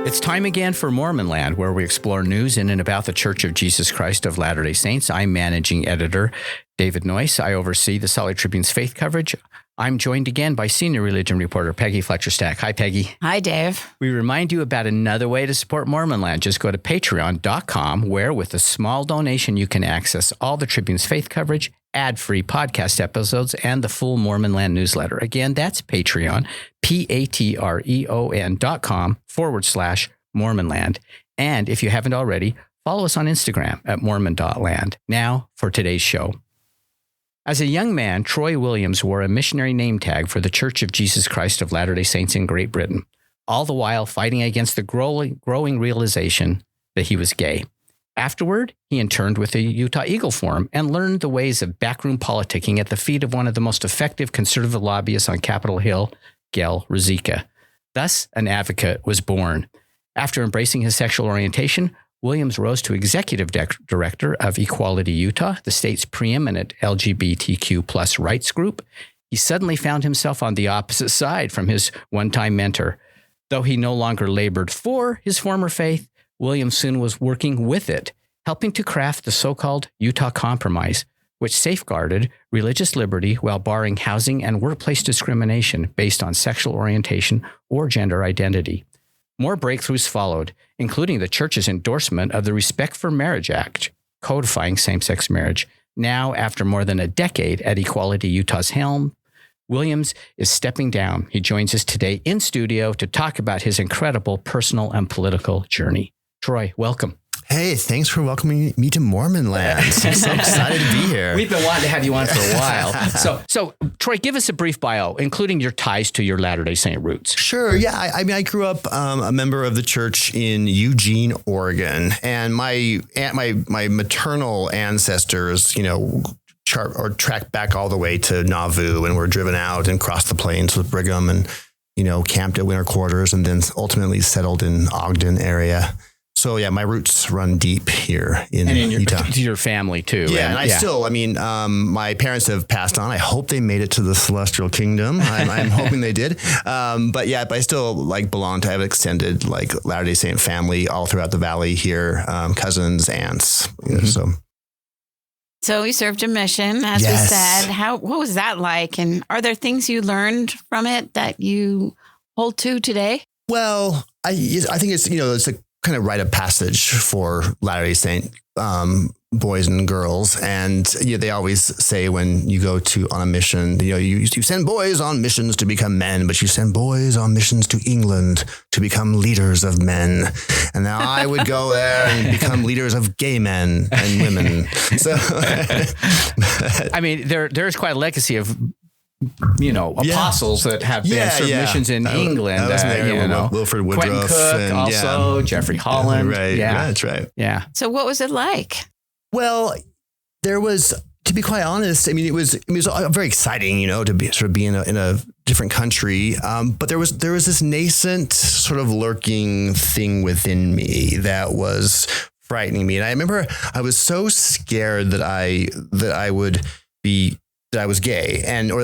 It's time again for Mormon Land, where we explore news in and about the Church of Jesus Christ of Latter-day Saints. I'm managing editor David Noyce. I oversee the Salt Lake Tribune's faith coverage. I'm joined again by senior religion reporter Peggy Fletcher-Stack. Hi, Peggy. Hi, Dave. We remind you about another way to support Mormon Land. Just go to patreon.com, where with a small donation, you can access all the Tribune's faith coverage, ad-free podcast episodes, and the full Mormon Land newsletter. Again, that's Patreon, patreon.com/Mormonland. And if you haven't already, follow us on Instagram at mormon.land. Now for today's show. As a young man, Troy Williams wore a missionary name tag for the Church of Jesus Christ of Latter-day Saints in Great Britain, all the while fighting against the growing realization that he was gay. Afterward, he interned with the Utah Eagle Forum and learned the ways of backroom politicking at the feet of one of the most effective conservative lobbyists on Capitol Hill, Gayle Ruzicka. Thus, an advocate was born. After embracing his sexual orientation, Williams rose to executive director of Equality Utah, the state's preeminent LGBTQ plus rights group. He suddenly found himself on the opposite side from his one-time mentor. Though he no longer labored for his former faith, Williams soon was working with it, helping to craft the so-called Utah Compromise, which safeguarded religious liberty while barring housing and workplace discrimination based on sexual orientation or gender identity. More breakthroughs followed, including the church's endorsement of the Respect for Marriage Act, codifying same-sex marriage. Now, after more than a decade at Equality Utah's helm, Williams is stepping down. He joins us today in studio to talk about his incredible personal and political journey. Troy, welcome. Hey, thanks for welcoming me to Mormon Land. I'm so excited to be here. We've been wanting to have you on for a while. So Troy, give us a brief bio, including your ties to your Latter-day Saint roots. Sure. Yeah. I grew up a member of the church in Eugene, Oregon, and my maternal ancestors, tracked back all the way to Nauvoo and were driven out and crossed the plains with Brigham and, camped at winter quarters and then ultimately settled in Ogden area. So yeah, my roots run deep here in Utah. To your family too. Yeah, and I still, my parents have passed on. I hope they made it to the celestial kingdom. I'm hoping they did. But I still belong to have an extended Latter-day Saint family all throughout the valley here, cousins, aunts. Mm-hmm. So you served a mission, as we said. What was that like? And are there things you learned from it that you hold to today? Well, I think it's a kind of rite of passage for Latter-day Saint boys and girls. And they always say when you go on a mission, you send boys on missions to become men, but you send boys on missions to England to become leaders of men. And now I would go there and become leaders of gay men and women. So, there's quite a legacy of apostles that have been served missions in England. Wilford Woodruff. Quentin Cook, and, also Jeffrey Holland. Right. Yeah, that's right. Yeah. So what was it like? Well, there was, to be quite honest, it was very exciting, to be in a different country. But there was this nascent sort of lurking thing within me that was frightening me. And I remember I was so scared that I was gay or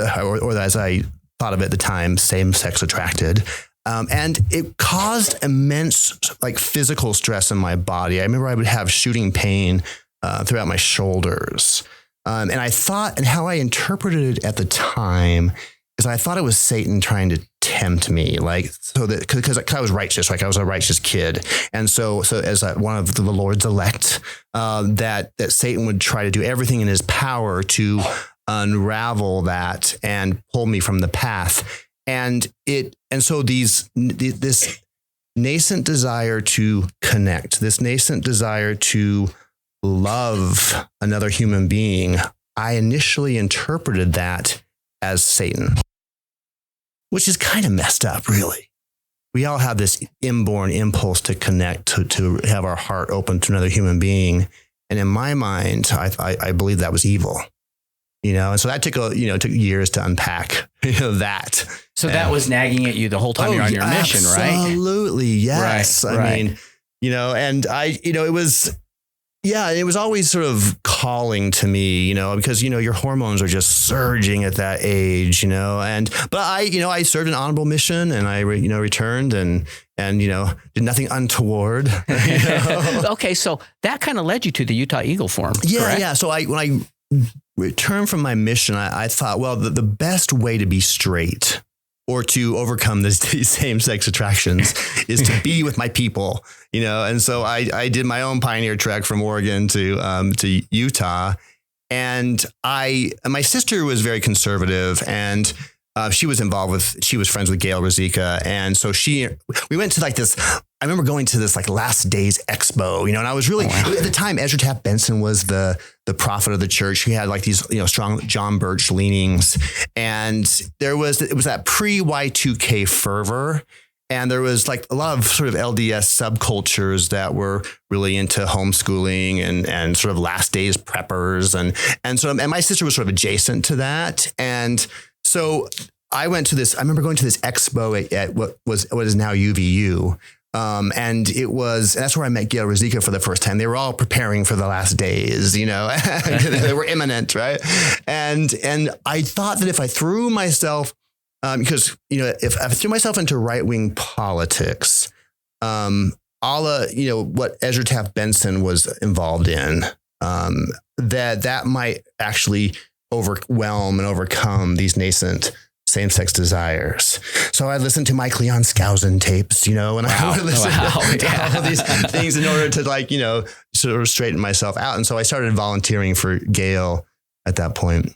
as I thought of it at the time, same-sex attracted. And it caused immense physical stress in my body. I remember I would have shooting pain throughout my shoulders. And I thought, and how I interpreted it at the time is I thought it was Satan trying to tempt me, because I was righteous, I was a righteous kid. And so as one of the Lord's elect, that Satan would try to do everything in his power to unravel that and pull me from the path. So this nascent desire to connect, this nascent desire to love another human being, I initially interpreted that as Satan, which is kind of messed up, really. We all have this inborn impulse to connect, to have our heart open to another human being. And in my mind, I believe that was evil. And so that took years to unpack, that. So that was nagging at you the whole time you're on your mission, right? Absolutely. Yes. Right. And it was always sort of calling to me, because, your hormones are just surging at that age, but I served an honorable mission, and I, returned and did nothing untoward. Okay. So that kind of led you to the Utah Eagle Forum. Yeah. Correct? Yeah. So when I returned from my mission, I thought, well, the best way to be straight or to overcome these same-sex attractions is to be with my people, And so I did my own pioneer trek from Oregon to Utah, and my sister was very conservative, and she was friends with Gayle Ruzicka, and so we went to this. I remember going to this Last Days Expo, and I was really at the time. Ezra Taft Benson was the prophet of the church. He had these strong John Birch leanings, and it was that pre-Y2K fervor, and there was a lot of sort of LDS subcultures that were really into homeschooling and sort of Last Days preppers, and my sister was sort of adjacent to that, and so I went to this. I remember going to this expo at what is now UVU. And that's where I met Gayle Ruzicka for the first time. They were all preparing for the last days, they were imminent. Right. And I thought that if I threw myself, because, if I threw myself into right-wing politics, a la, what Ezra Taft Benson was involved in, that might actually overwhelm and overcome these nascent same-sex desires. So I listened to Mike Leon Skousen tapes, and I would listen to all of these things in order to sort of straighten myself out. And so I started volunteering for Gayle at that point.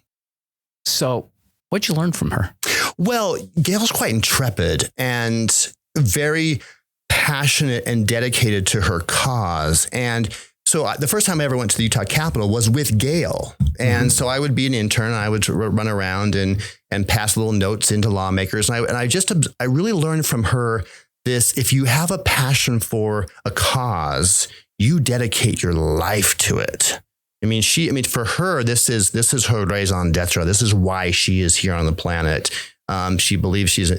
So what'd you learn from her? Well, Gayle's quite intrepid and very passionate and dedicated to her cause. And so the first time I ever went to the Utah Capitol was with Gayle. And so I would be an intern, and I would run around and pass little notes into lawmakers. And I really learned from her this: if you have a passion for a cause, you dedicate your life to it. For her, this is her raison d'etre. This is why she is here on the planet. She believes she's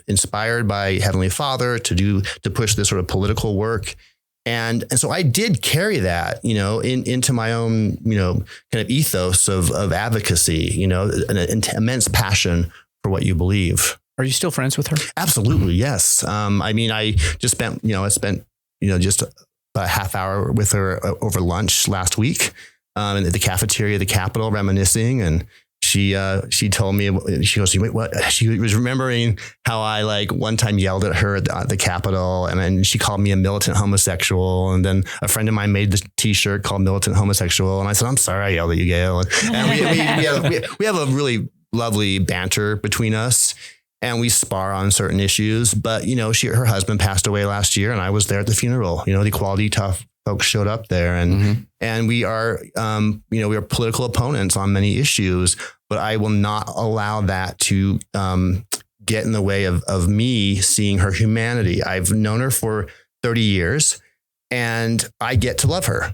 inspired by Heavenly Father to push this sort of political work. And so I did carry that, into my own, kind of ethos of advocacy, an immense passion for what you believe. Are you still friends with her? Absolutely. Yes. I just spent, just about a half hour with her over lunch last week at the cafeteria of the Capitol, reminiscing. And she told me, she goes, what? She was remembering how I one time yelled at her at the Capitol, and then she called me a militant homosexual. And then a friend of mine made the t-shirt called militant homosexual. And I said, I'm sorry I yelled at you, Gayle. And we have a really lovely banter between us, and we spar on certain issues. But, her husband passed away last year, and I was there at the funeral. The Equality Utah folks showed up there, and we are, we are political opponents on many issues, but I will not allow that to get in the way of me seeing her humanity. I've known her for 30 years, and I get to love her,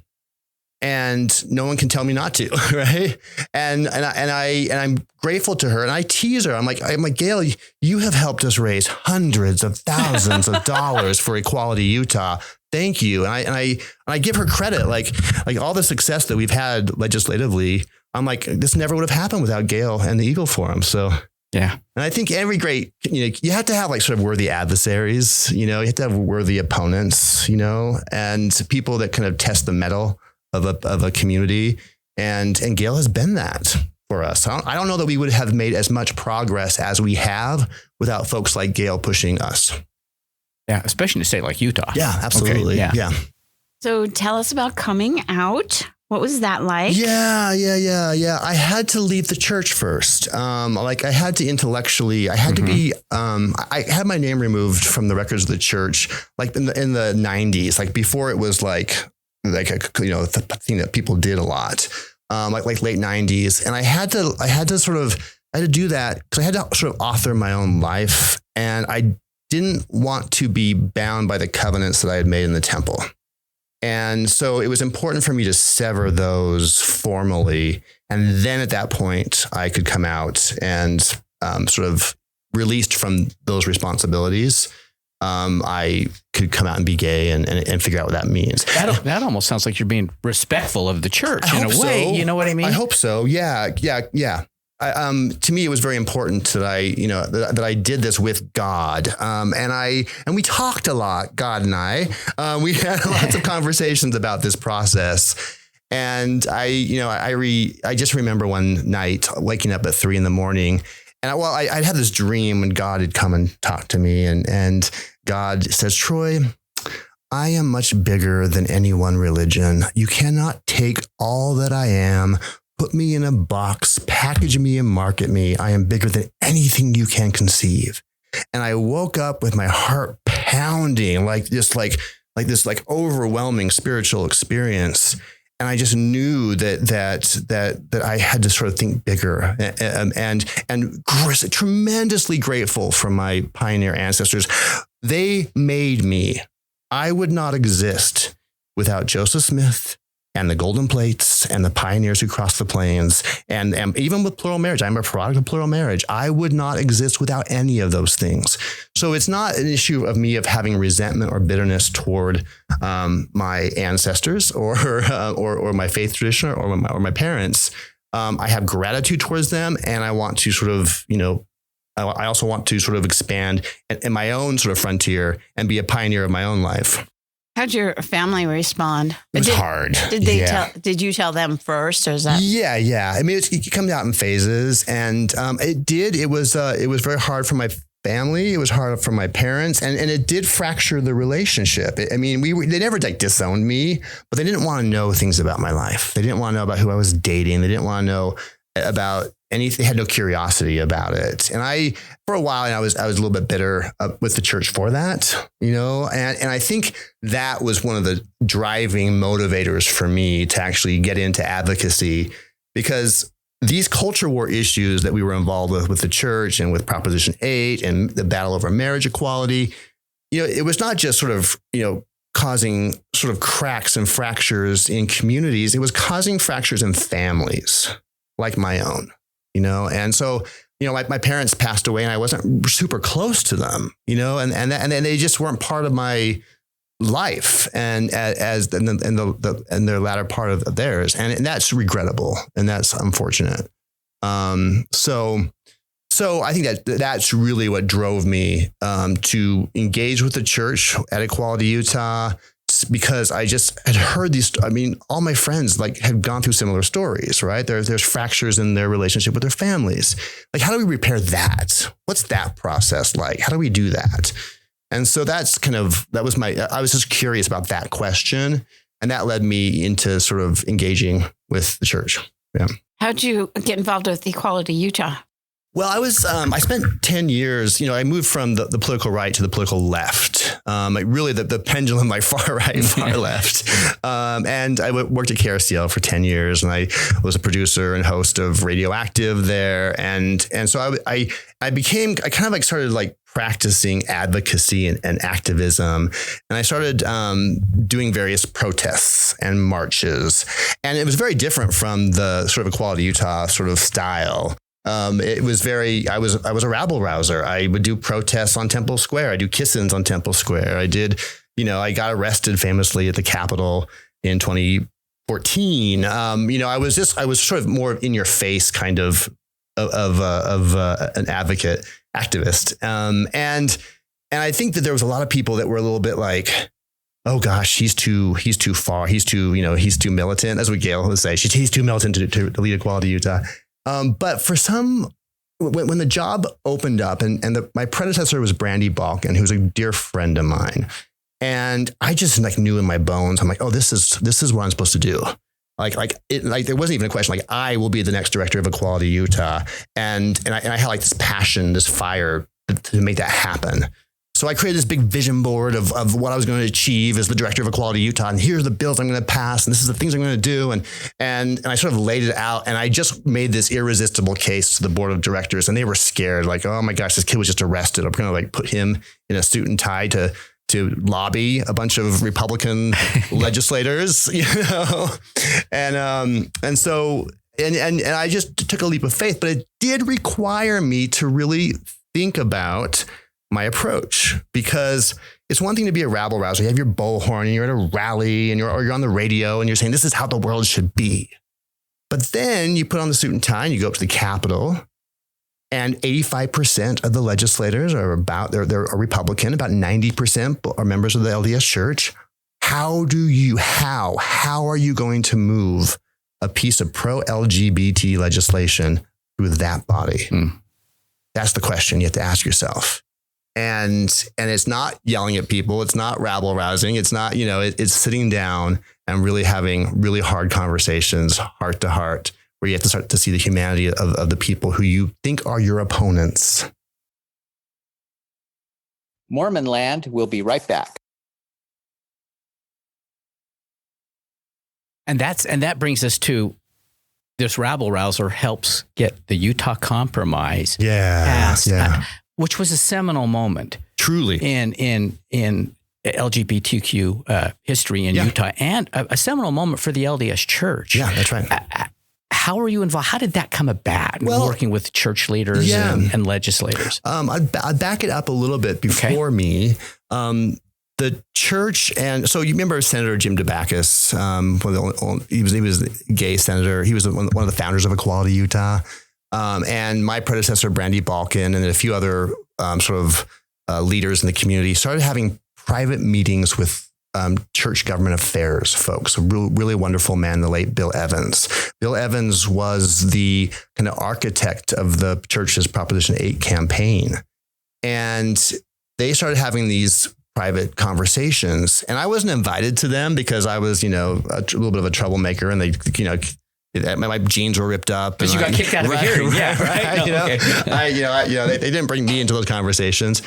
and no one can tell me not to, right? And I'm grateful to her, and I tease her. I'm like, Gayle, you have helped us raise hundreds of thousands of dollars for Equality Utah. Thank you. And I give her credit, like all the success that we've had legislatively. I'm like, this never would have happened without Gayle and the Eagle Forum. So yeah. And I think every great, you have to have sort of worthy adversaries, you have to have worthy opponents, and people that kind of test the mettle of a community. And Gayle has been that for us. I don't know that we would have made as much progress as we have without folks like Gayle pushing us. Yeah, especially in a state like Utah. Yeah, absolutely. Okay, yeah. So tell us about coming out. What was that like? Yeah. I had to leave the church first. I had to intellectually, I had to be, I had my name removed from the records of the church, in the 90s, before it was the thing that people did a lot, like late 90s. And I had to do that because I had to sort of author my own life. And I didn't want to be bound by the covenants that I had made in the temple. And so it was important for me to sever those formally. And then at that point, I could come out and sort of released from those responsibilities. I could come out and be gay and figure out what that means. That almost sounds like you're being respectful of the church in a way. So. You know what I mean? I hope so. Yeah. To me, it was very important that I did this with God. And we talked a lot, God and I. We had lots of conversations about this process. And I just remember one night waking up at 3 a.m. And I had this dream when God had come and talked to me, and God says, Troy, I am much bigger than any one religion. You cannot take all that I am, put me in a box, package me and market me. I am bigger than anything you can conceive. And I woke up with my heart pounding, like this overwhelming spiritual experience. And I just knew that I had to sort of think bigger, and tremendously grateful for my pioneer ancestors. They made me. I would not exist without Joseph Smith and the golden plates and the pioneers who crossed the plains, and even with plural marriage. I'm a product of plural marriage. I would not exist without any of those things. So it's not an issue of me of having resentment or bitterness toward my ancestors or my faith tradition or my parents. I have gratitude towards them, and I want to sort of, I also want to sort of expand in my own sort of frontier and be a pioneer of my own life. How'd your family respond? It was hard. Did you tell them first, or is that? Yeah. I mean, it comes out in phases, and it did. It was very hard for my family. It was hard for my parents, and it did fracture the relationship. They never disowned me, but they didn't want to know things about my life. They didn't want to know about who I was dating. They didn't want to know about anything. They had no curiosity about it. And for a while, I was a little bit bitter with the church for that, and I think that was one of the driving motivators for me to actually get into advocacy, because these culture war issues that we were involved with the church and with Proposition 8 and the battle over marriage equality, it was not just sort of, causing sort of cracks and fractures in communities. It was causing fractures in families like my own, and so, my parents passed away and I wasn't super close to them, and they just weren't part of my life, and in their latter part of theirs. And that's regrettable and that's unfortunate. So I think that's really what drove me to engage with the church at Equality Utah, because I just had heard these. I mean, all my friends had gone through similar stories, right? There's fractures in their relationship with their families. How do we repair that? What's that process like? How do we do that? And so I was just curious about that question, and that led me into sort of engaging with the church. Yeah. How'd you get involved with Equality Utah? Well, I spent 10 years, I moved from the political right to the political left, really the pendulum, like far right, far left. And I worked at KRCL for 10 years, and I was a producer and host of Radioactive there. And so I started practicing advocacy and activism. And I started doing various protests and marches. And it was very different from the sort of Equality Utah sort of style. It was I was a rabble rouser. I would do protests on Temple Square. I do kiss-ins on Temple Square. I did, I got arrested famously at the Capitol in 2014. I was sort of more in your face kind of an advocate, activist. And I think that there was a lot of people that were a little bit like, oh gosh, he's too far. He's too militant. That's what Gayle would say. He's too militant to lead Equality Utah. But for when the job opened up, and my predecessor was Brandy Balkin, who was a dear friend of mine, and I just knew in my bones, I'm like, oh, this is what I'm supposed to do. There wasn't even a question. I will be the next director of Equality Utah, and I had this passion, this fire to make that happen. So I created this big vision board of what I was going to achieve as the director of Equality Utah. And here's the bills I'm going to pass. And this is the things I'm going to do. And I sort of laid it out. And I just made this irresistible case to the board of directors. And they were scared. Oh my gosh, this kid was just arrested. I'm going to put him in a suit and tie to lobby a bunch of Republican legislators, And so I just took a leap of faith. But it did require me to really think about my approach, because it's one thing to be a rabble rouser. You have your bullhorn and you're at a rally and you're on the radio and you're saying, this is how the world should be. But then you put on the suit and tie and you go up to the Capitol, and 85% of the legislators are they're Republican. About 90% are members of the LDS Church. How are you going to move a piece of pro-LGBT legislation through that body? That's the question you have to ask yourself. And it's not yelling at people. It's not rabble rousing. It's not, it's sitting down and really having really hard conversations, heart to heart, where you have to start to see the humanity of the people who you think are your opponents. Mormon Land will be right back. And that brings us to this rabble rouser helps get the Utah Compromise passed, which was a seminal moment, truly in LGBTQ history in Utah, and a seminal moment for the LDS Church. Yeah, that's right. How were you involved? How did that come about? Working with church leaders and legislators. I'd back it up a little bit before me. The church, and so you remember Senator Jim DeBackus, he was a gay senator. He was one of the founders of Equality Utah. And my predecessor, Brandy Balkin, and a few other leaders in the community started having private meetings with church government affairs folks. A really wonderful man, the late Bill Evans. Bill Evans was the kind of architect of the church's Proposition 8 campaign. And they started having these private conversations, and I wasn't invited to them because I was, a little bit of a troublemaker, and they, my jeans were ripped up. But you got kicked out of a hearing. Right. No, they didn't bring me into those conversations,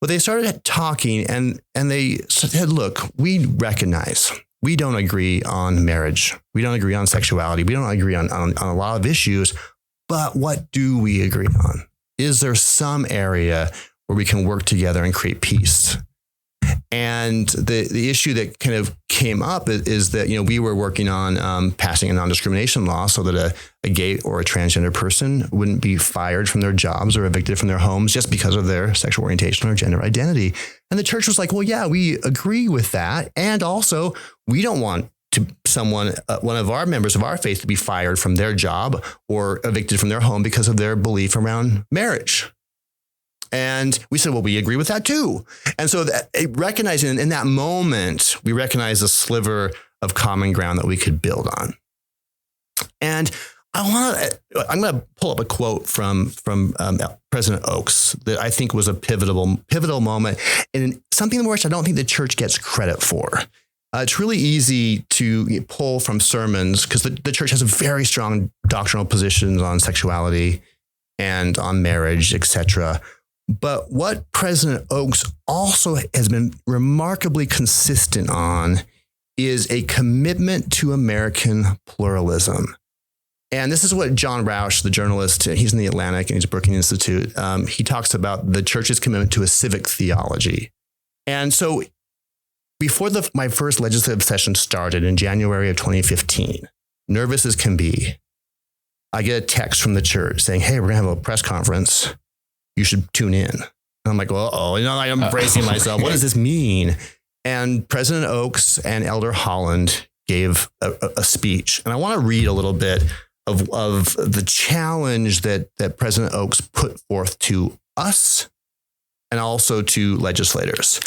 but they started talking, and they said, look, we recognize we don't agree on marriage. We don't agree on sexuality. We don't agree on a lot of issues, but what do we agree on? Is there some area where we can work together and create peace? And the issue that kind of came up is that, we were working on passing a non-discrimination law so that a gay or a transgender person wouldn't be fired from their jobs or evicted from their homes just because of their sexual orientation or gender identity. And the church was like, well, yeah, we agree with that. And also, we don't want one of our members of our faith to be fired from their job or evicted from their home because of their belief around marriage. And we said, well, we agree with that too. And so recognizing in that moment, we recognized a sliver of common ground that we could build on. And I'm going to pull up a quote from President Oaks that I think was a pivotal moment, and something which I don't think the church gets credit for. It's really easy to pull from sermons because the church has a very strong doctrinal positions on sexuality and on marriage, etc. But what President Oaks also has been remarkably consistent on is a commitment to American pluralism. And this is what John Rauch, the journalist, he's in the Atlantic and he's Brookings Institute. He talks about the church's commitment to a civic theology. And so before my first legislative session started in January of 2015, nervous as can be, I get a text from the church saying, hey, we're going to have a press conference. You should tune in. And I'm like, I'm bracing myself. What does this mean? And President Oaks and Elder Holland gave a speech. And I want to read a little bit of the challenge that President Oaks put forth to us and also to legislators.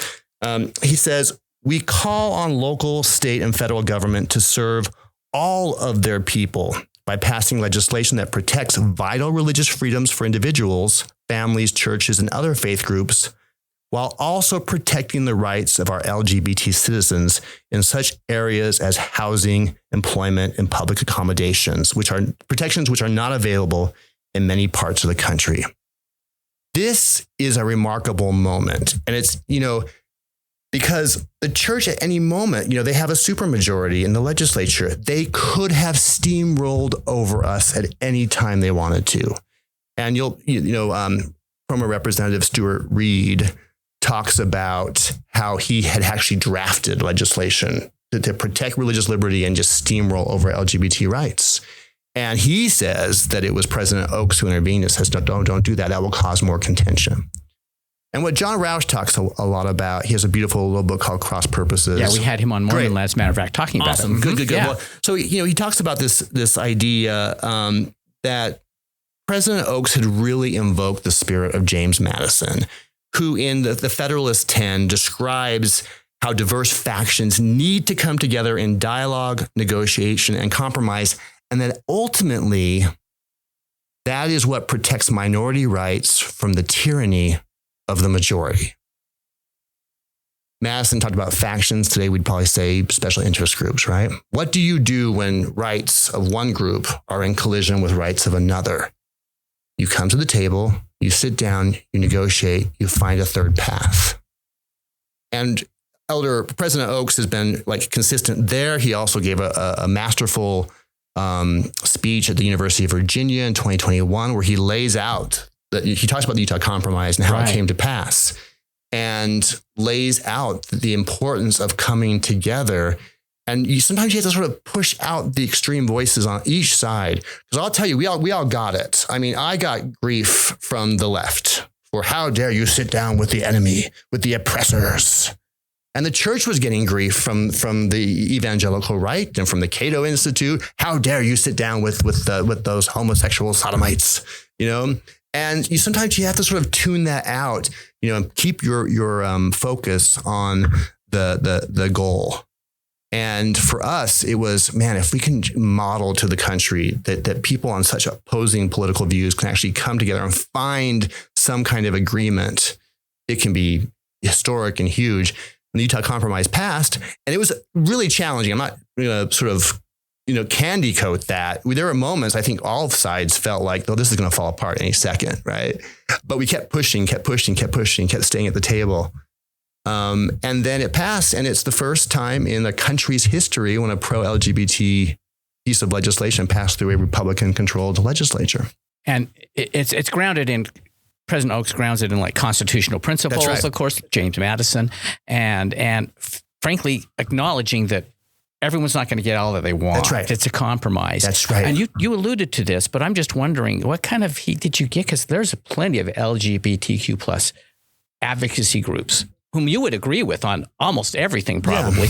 He says, we call on local, state, and federal government to serve all of their people by passing legislation that protects vital religious freedoms for individuals, families, churches, and other faith groups, while also protecting the rights of our LGBT citizens in such areas as housing, employment, and public accommodations, which are protections which are not available in many parts of the country. This is a remarkable moment. And it's, because the church at any moment, they have a supermajority in the legislature. They could have steamrolled over us at any time they wanted to. And former Representative Stuart Reed talks about how he had actually drafted legislation to protect religious liberty and just steamroll over LGBT rights. And he says that it was President Oaks who intervened and says, don't do that. That will cause more contention. And what John Roush talks a lot about, he has a beautiful little book called Cross Purposes. Yeah, we had him on Mormon Land, as a matter of fact, talking about it. Good. Yeah. Well, so, he talks about this idea that President Oaks had really invoked the spirit of James Madison, who in the Federalist 10 describes how diverse factions need to come together in dialogue, negotiation, and compromise. And that ultimately, that is what protects minority rights from the tyranny of the majority. Madison talked about factions. Today, we'd probably say special interest groups, right? What do you do when rights of one group are in collision with rights of another? You come to the table, you sit down, you negotiate, you find a third path. And President Oaks has been consistent there. He also gave a masterful speech at the University of Virginia in 2021, where he lays out that he talks about the Utah Compromise and how it came to pass, and lays out the importance of coming together. And sometimes you have to sort of push out the extreme voices on each side. Because I'll tell you, we all got it. I mean, I got grief from the left for how dare you sit down with the enemy, with the oppressors. And the church was getting grief from the evangelical right and from the Cato Institute. How dare you sit down with those homosexual sodomites, And sometimes you have to sort of tune that out, and keep your focus on the goal. And for us, it was, man, if we can model to the country that people on such opposing political views can actually come together and find some kind of agreement, it can be historic and huge. And the Utah Compromise passed, and it was really challenging. I'm not going to sort of, candy coat that. There were moments I think all sides felt like, oh, this is going to fall apart any second, right? But we kept pushing, kept staying at the table. And then it passed, and it's the first time in the country's history when a pro-LGBT piece of legislation passed through a Republican-controlled legislature. And it's grounded in, President Oaks grounds it in constitutional principles, That's right. Of course, James Madison, and frankly, acknowledging that everyone's not going to get all that they want. That's right. It's a compromise. That's right. And you alluded to this, but I'm just wondering, what kind of heat did you get? Because there's plenty of LGBTQ plus advocacy groups whom you would agree with on almost everything, probably,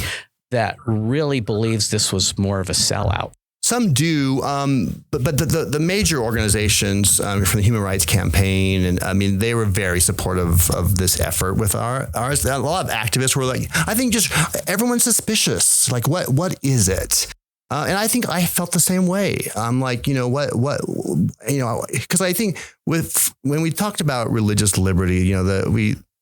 that really believes this was more of a sellout. Some do, but the major organizations from the Human Rights Campaign, and I mean, they were very supportive of this effort with ours. A lot of activists were like, I think just everyone's suspicious. Like, what is it? And I think I felt the same way. I'm like, because I think when we talked about religious liberty,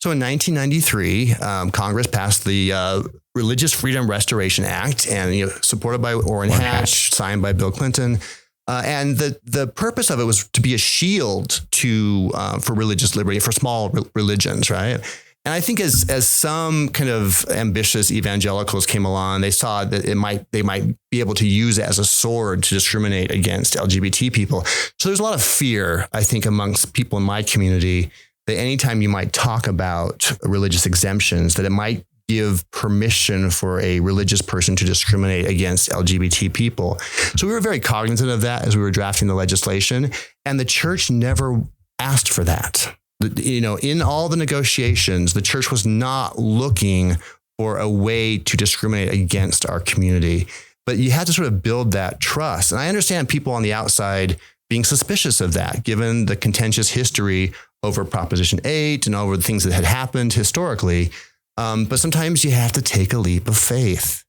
so in 1993, Congress passed the Religious Freedom Restoration Act, and supported by Orrin Hatch, signed by Bill Clinton, and the purpose of it was to be a shield for religious liberty for small religions, right? And I think as some kind of ambitious evangelicals came along, they saw that they might be able to use it as a sword to discriminate against LGBT people. So there's a lot of fear, I think, amongst people in my community, that anytime you might talk about religious exemptions, that it might give permission for a religious person to discriminate against LGBT people. So we were very cognizant of that as we were drafting the legislation, and the church never asked for that. In all the negotiations, the church was not looking for a way to discriminate against our community, but you had to sort of build that trust. And I understand people on the outside being suspicious of that, given the contentious history over Proposition 8 and over the things that had happened historically. But sometimes you have to take a leap of faith.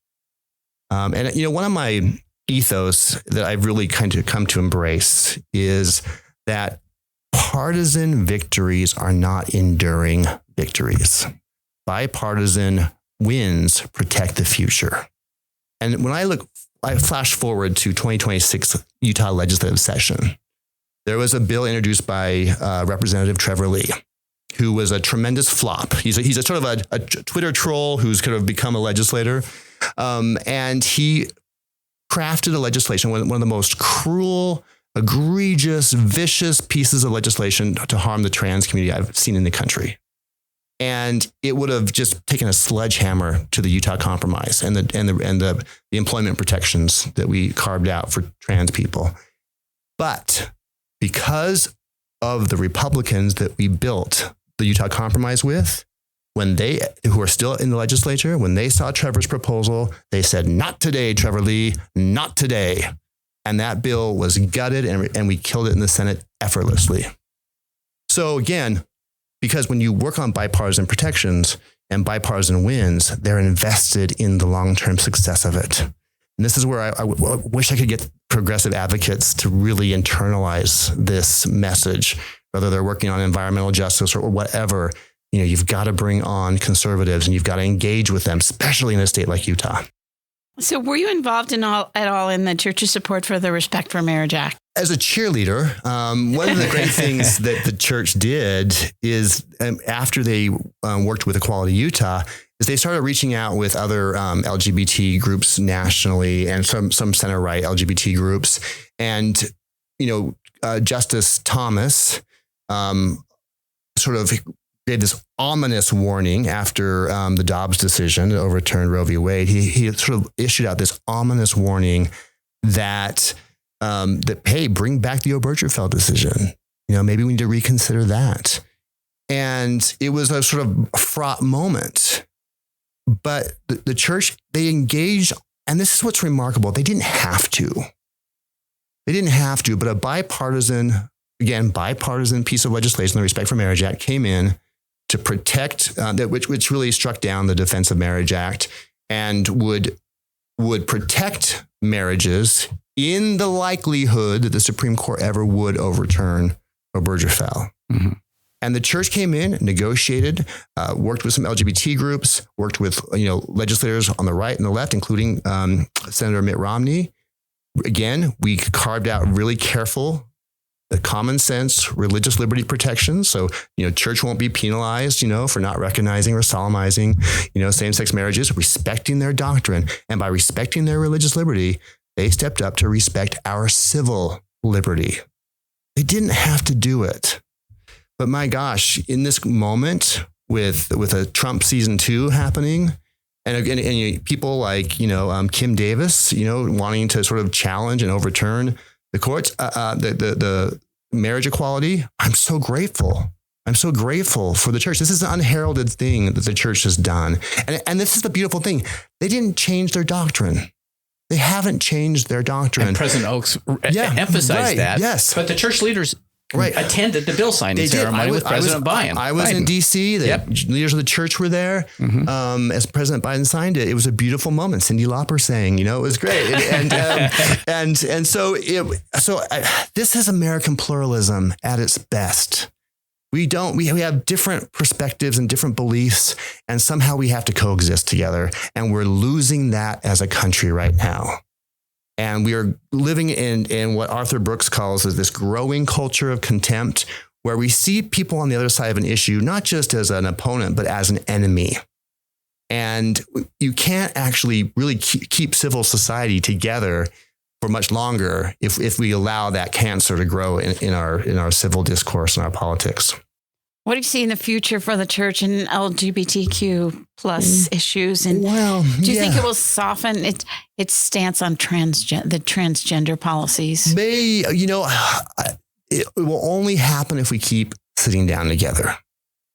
And one of my ethos that I've really kind of come to embrace is that partisan victories are not enduring victories. Bipartisan wins protect the future. And when I flash forward to 2026 Utah legislative session. There was a bill introduced by Representative Trevor Lee, who was a tremendous flop. He's a sort of a Twitter troll who's kind of become a legislator. And he crafted a legislation, one of the most cruel, egregious, vicious pieces of legislation to harm the trans community I've seen in the country. And it would have just taken a sledgehammer to the Utah Compromise and the employment protections that we carved out for trans people. But because of the Republicans that we built the Utah Compromise with, who are still in the legislature, when they saw Trevor's proposal, they said, not today, Trevor Lee, not today. And that bill was gutted and we killed it in the Senate effortlessly. So again, because when you work on bipartisan protections and bipartisan wins, they're invested in the long-term success of it. And this is where I wish I could get progressive advocates to really internalize this message, whether they're working on environmental justice or whatever. You've got to bring on conservatives and you've got to engage with them, especially in a state like Utah. So were you involved at all in the church's support for the Respect for Marriage Act? As a cheerleader, one of the great things that the church did is after they worked with Equality Utah, is they started reaching out with other LGBT groups nationally and some center-right LGBT groups. And, Justice Thomas sort of gave this ominous warning after the Dobbs decision that overturned Roe v. Wade. He sort of issued out this ominous warning that hey, bring back the Obergefell decision. Maybe we need to reconsider that. And it was a sort of fraught moment. But the church, they engaged, and this is what's remarkable. They didn't have to. But a bipartisan piece of legislation, the Respect for Marriage Act, came in to protect which really struck down the Defense of Marriage Act and would protect marriages in the likelihood that the Supreme Court ever would overturn Obergefell. Mm-hmm. And the church came in, negotiated, worked with some LGBT groups, worked with legislators on the right and the left, including Senator Mitt Romney. Again, we carved out really careful, the common sense religious liberty protections. So, church won't be penalized, for not recognizing or solemnizing, same-sex marriages, respecting their doctrine. And by respecting their religious liberty, they stepped up to respect our civil liberty. They didn't have to do it. But my gosh, in this moment with a Trump season 2 happening, and people like, Kim Davis, wanting to sort of challenge and overturn the courts, the marriage equality, I'm so grateful. I'm so grateful for the church. This is an unheralded thing that the church has done. And this is the beautiful thing. They didn't change their doctrine. They haven't changed their doctrine. And President Oaks emphasized that. Yes. But the church leaders attended the bill signing ceremony with President Biden. I was in D.C. The leaders of the church were there as President Biden signed it. It was a beautiful moment. Cyndi Lauper sang, it was great. And so this is American pluralism at its best. We have different perspectives and different beliefs, and somehow we have to coexist together. And we're losing that as a country right now. And we are living in what Arthur Brooks calls this growing culture of contempt, where we see people on the other side of an issue, not just as an opponent, but as an enemy. And you can't actually really keep civil society together for much longer if we allow that cancer to grow in our civil discourse and our politics. What do you see in the future for the church and LGBTQ plus issues? And do you think it will soften its stance on the transgender policies? It will only happen if we keep sitting down together,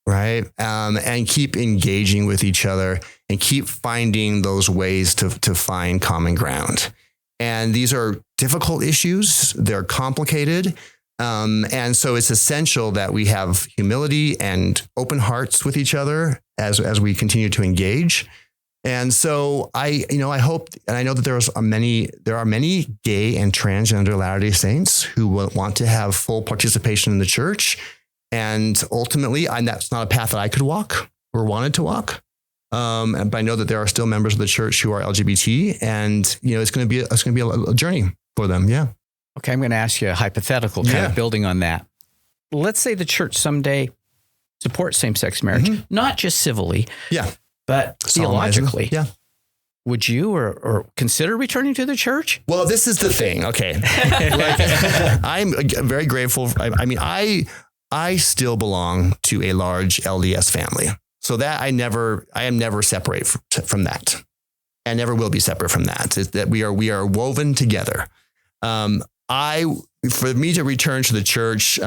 right? And keep engaging with each other and keep finding those ways to find common ground. And these are difficult issues. They're complicated. And so it's essential that we have humility and open hearts with each other as we continue to engage. And so I hope, and I know that there are many gay and transgender Latter-day Saints who will want to have full participation in the church. And ultimately, that's not a path that I could walk or wanted to walk. But I know that there are still members of the church who are LGBT, and it's going to be a journey for them. Yeah. Okay, I'm going to ask you a hypothetical, kind of building on that. Let's say the church someday supports same-sex marriage, not just civilly, but theologically. Yeah. Would you or consider returning to the church? Well, this is the thing. Okay, I'm very grateful. I still belong to a large LDS family, so that I am never separate from that, and never will be separate from that. Is that we are woven together. For me to return to the church,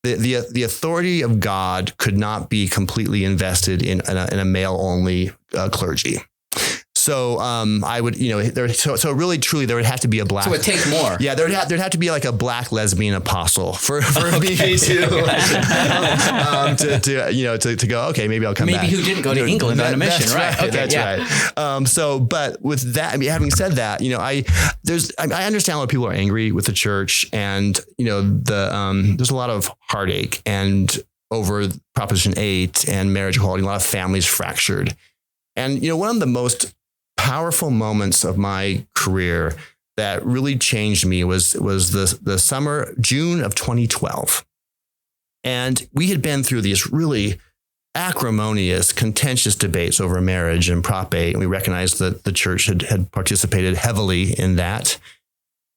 the authority of God could not be completely invested in a male only clergy. So I would, so really truly there would have to be a black. So it takes more. Yeah, there'd have to be like a black lesbian apostle for me to go. Okay, maybe I'll come back. Maybe who didn't go to England on a mission, right? Okay, that's right. But with that, having said that, I understand why people are angry with the church, and there's a lot of heartache and over Proposition 8 and marriage equality, a lot of families fractured. And, one of the most powerful moments of my career that really changed me was the summer, June of 2012. And we had been through these really acrimonious, contentious debates over marriage and Prop 8. And we recognized that the church had participated heavily in that.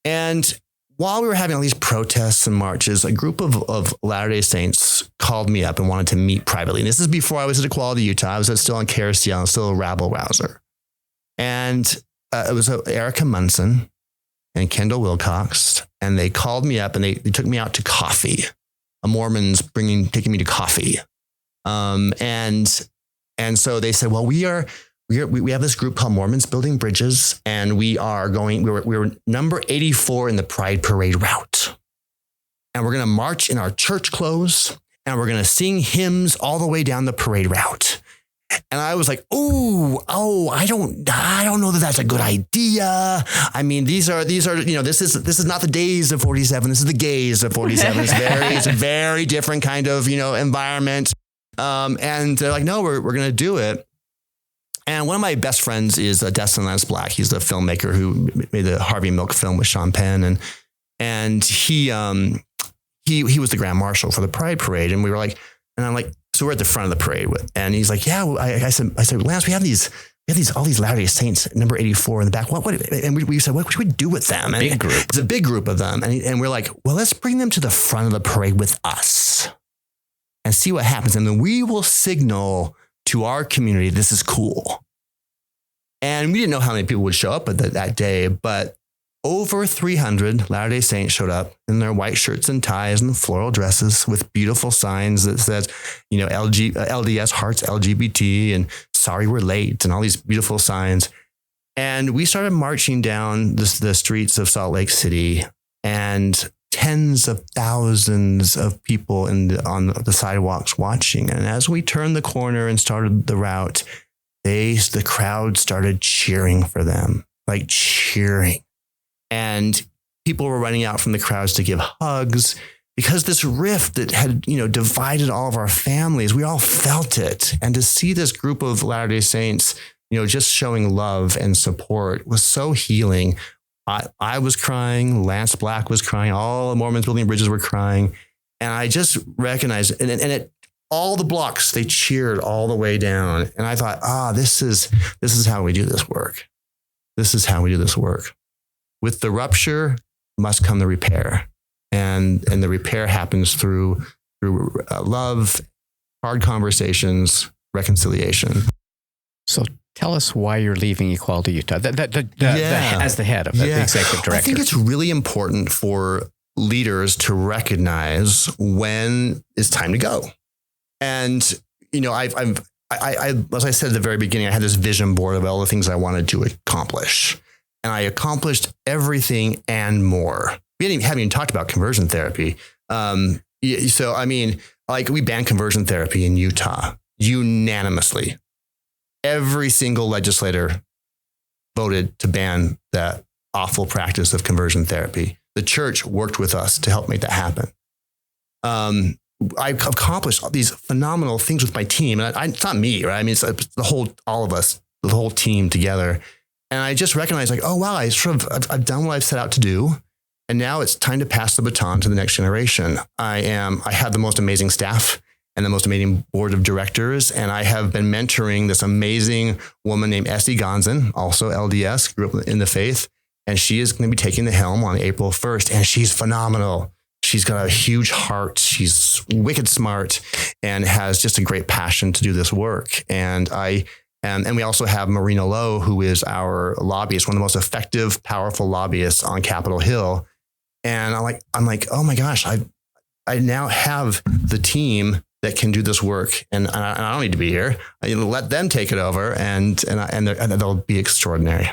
And while we were having all these protests and marches, a group of Latter-day Saints called me up and wanted to meet privately. And this is before I was at Equality Utah. I was still on KRCL. I was still a rabble-rouser. And it was Erica Munson and Kendall Wilcox. And they called me up and they took me out to coffee. A Mormon's taking me to coffee. And so they said, well, we have this group called Mormons Building Bridges, and we were number 84 in the Pride Parade route. And we're going to march in our church clothes, and we're going to sing hymns all the way down the parade route. And I was like, I don't know that that's a good idea. I mean, these are, this is not the days of 47. This is the gays of 47. It's a very different kind of, environment. And they're like, no, we're going to do it. And one of my best friends is Destin Lance Black. He's the filmmaker who made the Harvey Milk film with Sean Penn. And he was the Grand Marshal for the Pride Parade. And we were like, and I'm like, so we're at the front of the parade and he's like, yeah, I said, Lance, we have all these Latter-day Saints, number 84 in the back. What? And we said, what should we do with them? And big group. It's a big group of them. And we're like, well, let's bring them to the front of the parade with us and see what happens. And then we will signal to our community, this is cool. And we didn't know how many people would show up that day, but over 300 Latter-day Saints showed up in their white shirts and ties and floral dresses with beautiful signs that says, LDS hearts LGBT and sorry we're late and all these beautiful signs. And we started marching down the streets of Salt Lake City, and tens of thousands of people on the sidewalks watching. And as we turned the corner and started the route, the crowd started cheering for them, like cheering. And people were running out from the crowds to give hugs because this rift that had, divided all of our families, we all felt it. And to see this group of Latter-day Saints, just showing love and support was so healing. I was crying. Lance Black was crying. All the Mormons Building Bridges were crying. And I just recognized, and all the blocks, they cheered all the way down. And I thought, this is how we do this work. This is how we do this work. With the rupture must come the repair. And the repair happens through love, hard conversations, reconciliation. So tell us why you're leaving Equality Utah as the head of the executive director. I think it's really important for leaders to recognize when it's time to go. And, as I said at the very beginning, I had this vision board of all the things I wanted to accomplish. And I accomplished everything and more. We haven't even talked about conversion therapy. So, we banned conversion therapy in Utah unanimously. Every single legislator voted to ban that awful practice of conversion therapy. The church worked with us to help make that happen. I've accomplished all these phenomenal things with my team. And it's not me, right? It's all of us, the whole team together. And I just recognized I've done what I've set out to do. And now it's time to pass the baton to the next generation. I have the most amazing staff and the most amazing board of directors. And I have been mentoring this amazing woman named Esty Gonzin, also LDS, grew up in the faith. And she is going to be taking the helm on April 1st. And she's phenomenal. She's got a huge heart. She's wicked smart and has just a great passion to do this work. And we also have Marina Lowe, who is our lobbyist, one of the most effective, powerful lobbyists on Capitol Hill. And I'm like, oh my gosh, I now have the team that can do this work, and I don't need to be here. Let them take it over, and they'll be extraordinary.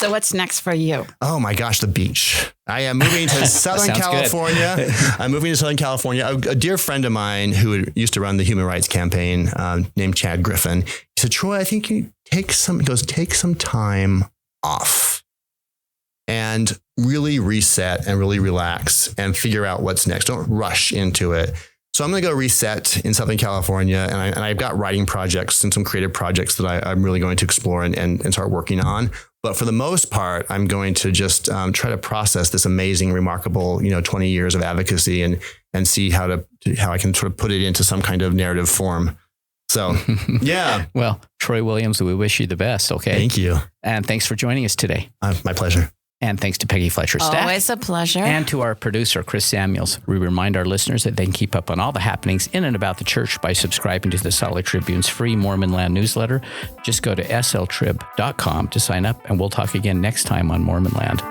So what's next for you? Oh my gosh, the beach. I am moving to Southern California. I'm moving to Southern California. A dear friend of mine who used to run the human rights campaign, named Chad Griffin, he said, Troy, I think you take some time off and really reset and really relax and figure out what's next. Don't rush into it. So I'm going to go reset in Southern California, and I've got writing projects and some creative projects that I'm really going to explore and start working on. But for the most part, I'm going to just try to process this amazing, remarkable, 20 years of advocacy and see how I can sort of put it into some kind of narrative form. So, yeah. Well, Troy Williams, we wish you the best. Okay. Thank you. And thanks for joining us today. My pleasure. And thanks to Peggy Fletcher's staff. Always a pleasure. And to our producer, Chris Samuels. We remind our listeners that they can keep up on all the happenings in and about the church by subscribing to the Salt Lake Tribune's free Mormon Land newsletter. Just go to sltrib.com to sign up, and we'll talk again next time on Mormon Land.